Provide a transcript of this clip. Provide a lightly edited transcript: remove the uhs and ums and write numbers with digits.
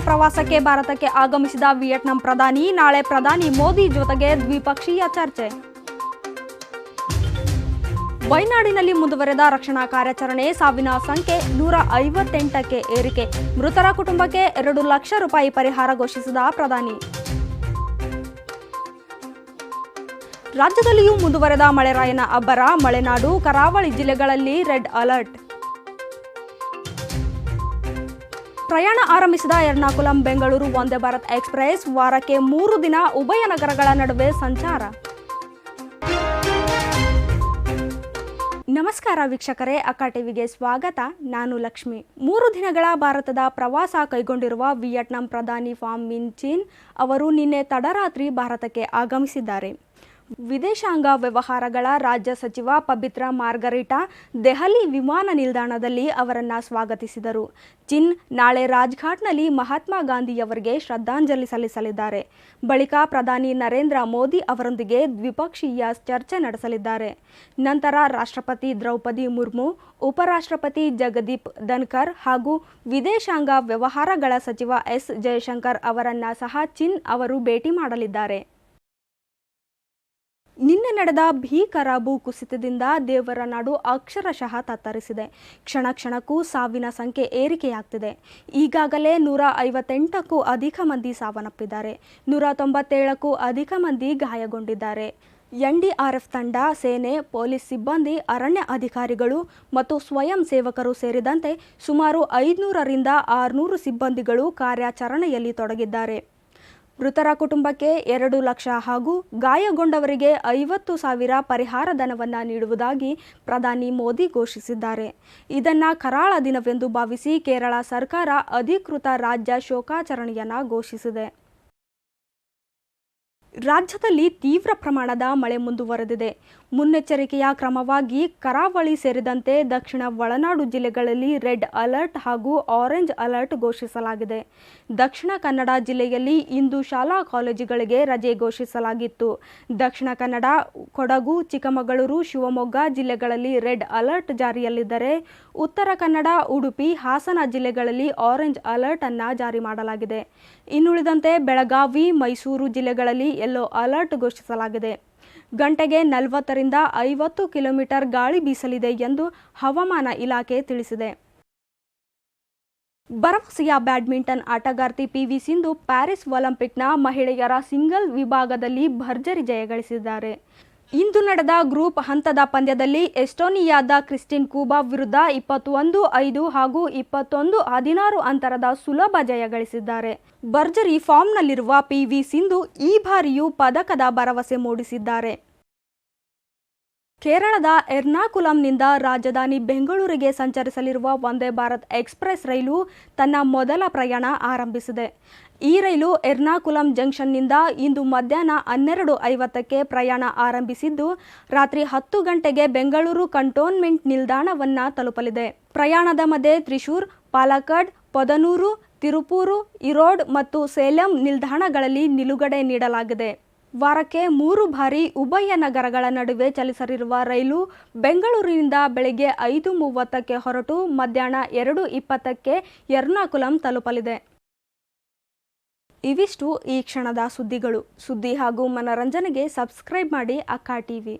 ಪ್ರವಾಸಕ್ಕೆ ಭಾರತಕ್ಕೆ ಆಗಮಿಸಿದ ವಿಯೆಟ್ನಾಂ ಪ್ರಧಾನಿ ನಾಳೆ ಪ್ರಧಾನಿ ಮೋದಿ ಜೊತೆಗೆ ದ್ವಿಪಕ್ಷೀಯ ಚರ್ಚೆ. ವಯನಾಡಿನಲ್ಲಿ ಮುಂದುವರೆದ ರಕ್ಷಣಾ ಕಾರ್ಯಾಚರಣೆ, ಸಾವಿನ ಸಂಖ್ಯೆ 158ಕ್ಕೆ ಏರಿಕೆ, ಮೃತರ ಕುಟುಂಬಕ್ಕೆ 2 ಲಕ್ಷ ರೂಪಾಯಿ ಪರಿಹಾರ ಘೋಷಿಸಿದ ಪ್ರಧಾನಿ. ರಾಜ್ಯದಲ್ಲಿಯೂ ಮುಂದುವರೆದ ಮಳೆರಾಯನ ಅಬ್ಬರ, ಮಲೆನಾಡು ಕರಾವಳಿ ಜಿಲ್ಲೆಗಳಲ್ಲಿ ರೆಡ್ ಅಲರ್ಟ್. ಪ್ರಯಾಣ ಆರಂಭಿಸಿದ ಎರ್ನಾಕುಲಂ ಬೆಂಗಳೂರು ವಂದೇ ಭಾರತ್ ಎಕ್ಸ್‌ಪ್ರೆಸ್, ವಾರಕ್ಕೆ 3 ದಿನ ಉಭಯ ನಗರಗಳ ನಡುವೆ ಸಂಚಾರ. ನಮಸ್ಕಾರ ವೀಕ್ಷಕರೇ, ಅಕ್ಕ ಟಿವಿಗೆ ಸ್ವಾಗತ. ನಾನು ಲಕ್ಷ್ಮಿ. 3 ದಿನಗಳ ಭಾರತದ ಪ್ರವಾಸ ಕೈಗೊಂಡಿರುವ ವಿಯೆಟ್ನಾಂ ಪ್ರಧಾನಿ ಫಾಮ್ ಮಿನ್ ಚಿನ್ ಅವರು ನಿನ್ನೆ ತಡರಾತ್ರಿ ಭಾರತಕ್ಕೆ ಆಗಮಿಸಿದ್ದಾರೆ. ವಿದೇಶಾಂಗ ವ್ಯವಹಾರಗಳ ರಾಜ್ಯ ಸಚಿವ ಪಬಿತ್ರ ಮಾರ್ಗರಿಟಾ ದೆಹಲಿ ವಿಮಾನ ನಿಲ್ದಾಣದಲ್ಲಿ ಅವರನ್ನು ಸ್ವಾಗತಿಸಿದರು. ಚಿನ್ ನಾಳೆ ರಾಜ್ಘಾಟ್ನಲ್ಲಿ ಮಹಾತ್ಮ ಗಾಂಧಿಯವರಿಗೆ ಶ್ರದ್ಧಾಂಜಲಿ ಸಲ್ಲಿಸಲಿದ್ದಾರೆ. ಬಳಿಕ ಪ್ರಧಾನಿ ನರೇಂದ್ರ ಮೋದಿ ಅವರೊಂದಿಗೆ ದ್ವಿಪಕ್ಷೀಯ ಚರ್ಚೆ ನಡೆಸಲಿದ್ದಾರೆ. ನಂತರ ರಾಷ್ಟ್ರಪತಿ ದ್ರೌಪದಿ ಮುರ್ಮು, ಉಪರಾಷ್ಟ್ರಪತಿ ಜಗದೀಪ್ ಧನ್ಕರ್ ಹಾಗೂ ವಿದೇಶಾಂಗ ವ್ಯವಹಾರಗಳ ಸಚಿವ ಎಸ್ ಜಯಶಂಕರ್ ಅವರನ್ನು ಸಹ ಚಿನ್ ಅವರು ಭೇಟಿ ಮಾಡಲಿದ್ದಾರೆ. ನಿನ್ನೆ ನಡೆದ ಭೀಕರ ಭೂಕುಸಿತದಿಂದ ದೇವರನಾಡು ಅಕ್ಷರಶಃ ತತ್ತರಿಸಿದೆ. ಕ್ಷಣ ಕ್ಷಣಕ್ಕೂ ಸಾವಿನ ಸಂಖ್ಯೆ ಏರಿಕೆಯಾಗ್ತಿದೆ. ಈಗಾಗಲೇ 158ಕ್ಕೂ ಅಧಿಕ ಮಂದಿ ಸಾವನ್ನಪ್ಪಿದ್ದಾರೆ. 197ಕ್ಕೂ ಅಧಿಕ ಮಂದಿ ಗಾಯಗೊಂಡಿದ್ದಾರೆ. ಎನ್‌ಡಿಆರ್‌ಎಫ್ ತಂಡ, ಸೇನೆ, ಪೊಲೀಸ್ ಸಿಬ್ಬಂದಿ, ಅರಣ್ಯ ಅಧಿಕಾರಿಗಳು ಮತ್ತು ಸ್ವಯಂ ಸೇವಕರು ಸೇರಿದಂತೆ ಸುಮಾರು 500ರಿಂದ 600 ಸಿಬ್ಬಂದಿಗಳು ಕಾರ್ಯಾಚರಣೆಯಲ್ಲಿ ತೊಡಗಿದ್ದಾರೆ. ಮೃತರ ಕುಟುಂಬಕ್ಕೆ 2 ಲಕ್ಷ ಹಾಗೂ ಗಾಯಗೊಂಡವರಿಗೆ 50,000 ಪರಿಹಾರ ಧನವನ್ನು ನೀಡುವುದಾಗಿ ಪ್ರಧಾನಿ ಮೋದಿ ಘೋಷಿಸಿದ್ದಾರೆ. ಇದನ್ನು ಕರಾಳ ದಿನವೆಂದು ಭಾವಿಸಿ ಕೇರಳ ಸರ್ಕಾರ ಅಧಿಕೃತ ರಾಜ್ಯ ಶೋಕಾಚರಣೆಯನ್ನು ಘೋಷಿಸಿದೆ. ರಾಜ್ಯದಲ್ಲಿ ತೀವ್ರ ಪ್ರಮಾಣದ ಮಳೆ ಮುಂದುವರೆದಿದೆ. ಮುನ್ನೆಚ್ಚರಿಕೆಯ ಕ್ರಮವಾಗಿ ಕರಾವಳಿ ಸೇರಿದಂತೆ ದಕ್ಷಿಣ ಒಳನಾಡು ಜಿಲ್ಲೆಗಳಲ್ಲಿ ರೆಡ್ ಅಲರ್ಟ್ ಹಾಗೂ ಆರೆಂಜ್ ಅಲರ್ಟ್ ಘೋಷಿಸಲಾಗಿದೆ. ದಕ್ಷಿಣ ಕನ್ನಡ ಜಿಲ್ಲೆಯಲ್ಲಿ ಇಂದು ಶಾಲಾ ಕಾಲೇಜುಗಳಿಗೆ ರಜೆ ಘೋಷಿಸಲಾಗಿತ್ತು. ದಕ್ಷಿಣ ಕನ್ನಡ, ಕೊಡಗು, ಚಿಕ್ಕಮಗಳೂರು, ಶಿವಮೊಗ್ಗ ಜಿಲ್ಲೆಗಳಲ್ಲಿ ರೆಡ್ ಅಲರ್ಟ್ ಜಾರಿಯಲ್ಲಿದ್ದರೆ ಉತ್ತರ ಕನ್ನಡ, ಉಡುಪಿ, ಹಾಸನ ಜಿಲ್ಲೆಗಳಲ್ಲಿ ಆರೆಂಜ್ ಅಲರ್ಟ್ ಅನ್ನು ಜಾರಿ ಮಾಡಲಾಗಿದೆ. ಇನ್ನುಳಿದಂತೆ ಬೆಳಗಾವಿ, ಮೈಸೂರು ಜಿಲ್ಲೆಗಳಲ್ಲಿ ಯೆಲ್ಲೋ ಅಲರ್ಟ್ ಘೋಷಿಸಲಾಗಿದೆ. ಗಂಟೆಗೆ 40ರಿಂದ 50 ಕಿಲೋಮೀಟರ್ ಗಾಳಿ ಬೀಸಲಿದೆ ಎಂದು ಹವಾಮಾನ ಇಲಾಖೆ ತಿಳಿಸಿದೆ. ಭರವಸೆಯ ಬ್ಯಾಡ್ಮಿಂಟನ್ ಆಟಗಾರ್ತಿ ಪಿವಿ ಸಿಂಧು ಪ್ಯಾರಿಸ್ ಒಲಿಂಪಿಕ್ನ ಮಹಿಳೆಯರ ಸಿಂಗಲ್ ವಿಭಾಗದಲ್ಲಿ ಭರ್ಜರಿ ಜಯ ಗಳಿಸಿದ್ದಾರೆ. ಇಂದು ನಡೆದ ಗ್ರೂಪ್ ಹಂತದ ಪಂದ್ಯದಲ್ಲಿ ಎಸ್ಟೋನಿಯಾದ ಕ್ರಿಸ್ಟಿನ್ ಕೂಬಾ ವಿರುದ್ಧ 21-5 ಹಾಗೂ 21-16 ಅಂತರದ ಸುಲಭ ಜಯ ಗಳಿಸಿದ್ದಾರೆ. ಭರ್ಜರಿ ಫಾರ್ಮ್ನಲ್ಲಿರುವ ಪಿವಿ ಸಿಂಧು ಈ ಬಾರಿಯೂ ಪದಕದ ಭರವಸೆ ಮೂಡಿಸಿದ್ದಾರೆ. ಕೇರಳದ ಎರ್ನಾಕುಲಂನಿಂದ ರಾಜಧಾನಿ ಬೆಂಗಳೂರಿಗೆ ಸಂಚರಿಸಲಿರುವ ವಂದೇ ಭಾರತ್ ಎಕ್ಸ್‌ಪ್ರೆಸ್ ರೈಲು ತನ್ನ ಮೊದಲ ಪ್ರಯಾಣ ಆರಂಭಿಸಿದೆ. ಈ ರೈಲು ಎರ್ನಾಕುಲಂ ಜಂಕ್ಷನ್ನಿಂದ ಇಂದು ಮಧ್ಯಾಹ್ನ 12:50ಕ್ಕೆ ಪ್ರಯಾಣ ಆರಂಭಿಸಿದ್ದು, ರಾತ್ರಿ 10 ಗಂಟೆಗೆ ಬೆಂಗಳೂರು ಕಂಟೋನ್ಮೆಂಟ್ ನಿಲ್ದಾಣವನ್ನು ತಲುಪಲಿದೆ. ಪ್ರಯಾಣದ ಮಧ್ಯೆ ತ್ರಿಶೂರ್, ಪಾಲಕ್ಕಡ್, ಪೊದನೂರು, ತಿರುಪೂರು, ಈರೋಡ್ ಮತ್ತು ಸೇಲಂ ನಿಲ್ದಾಣಗಳಲ್ಲಿ ನಿಲುಗಡೆ ನೀಡಲಾಗಿದೆ. ವಾರಕ್ಕೆ 3 ಬಾರಿ ಉಭಯ ನಗರಗಳ ನಡುವೆ ಚಲಿಸಲಿರುವ ರೈಲು ಬೆಂಗಳೂರಿನಿಂದ ಬೆಳಗ್ಗೆ 5:30ಕ್ಕೆ ಹೊರಟು ಮಧ್ಯಾಹ್ನ 2:20ಕ್ಕೆ ಎರ್ನಾಕುಲಂ ತಲುಪಲಿದೆ. ಇವಿಷ್ಟು ಈ ಕ್ಷಣದ ಸುದ್ದಿಗಳು. ಸುದ್ದಿ ಹಾಗೂ ಮನರಂಜನೆಗೆ ಸಬ್ಸ್ಕ್ರೈಬ್ ಮಾಡಿ ಅಕ್ಕ ಟಿವಿ.